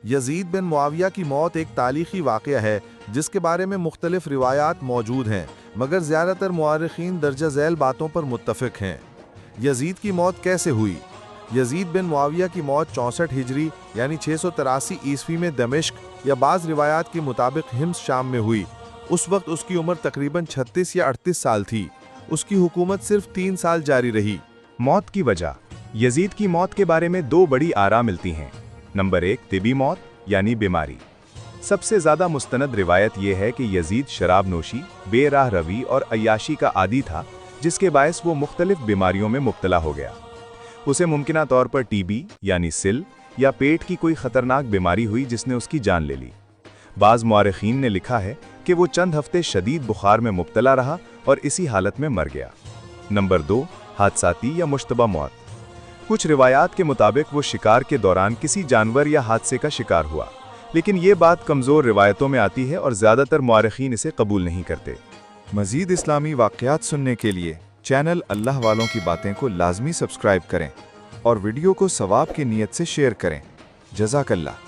یزید بن معاویہ کی موت ایک تاریخی واقعہ ہے جس کے بارے میں مختلف روایات موجود ہیں، مگر زیادہ تر مورخین درجہ ذیل باتوں پر متفق ہیں۔ یزید کی موت کیسے ہوئی؟ یزید بن معاویہ کی موت 64 ہجری یعنی 683 عیسوی میں دمشق یا بعض روایات کے مطابق حمص شام میں ہوئی۔ اس وقت اس کی عمر تقریباً 36 یا 38 سال تھی۔ اس کی حکومت صرف 3 سال جاری رہی۔ موت کی وجہ۔ یزید کی موت کے بارے میں 2 بڑی آراء ملتی ہیں۔ نمبر 1 طبی موت یعنی بیماری۔ سب سے زیادہ مستند روایت یہ ہے کہ یزید شراب نوشی، بے راہ روی اور عیاشی کا عادی تھا، جس کے باعث وہ مختلف بیماریوں میں مبتلا ہو گیا۔ اسے ممکنہ طور پر ٹی بی یعنی سل یا پیٹ کی کوئی خطرناک بیماری ہوئی جس نے اس کی جان لے لی۔ بعض مورخین نے لکھا ہے کہ وہ چند ہفتے شدید بخار میں مبتلا رہا اور اسی حالت میں مر گیا۔ نمبر 2 حادثاتی یا مشتبہ موت۔ کچھ روایات کے مطابق وہ شکار کے دوران کسی جانور یا حادثے کا شکار ہوا، لیکن یہ بات کمزور روایتوں میں آتی ہے اور زیادہ تر مورخین اسے قبول نہیں کرتے۔ مزید اسلامی واقعات سننے کے لیے چینل اللہ والوں کی باتیں کو لازمی سبسکرائب کریں اور ویڈیو کو ثواب کی نیت سے شیئر کریں۔ جزاک اللہ۔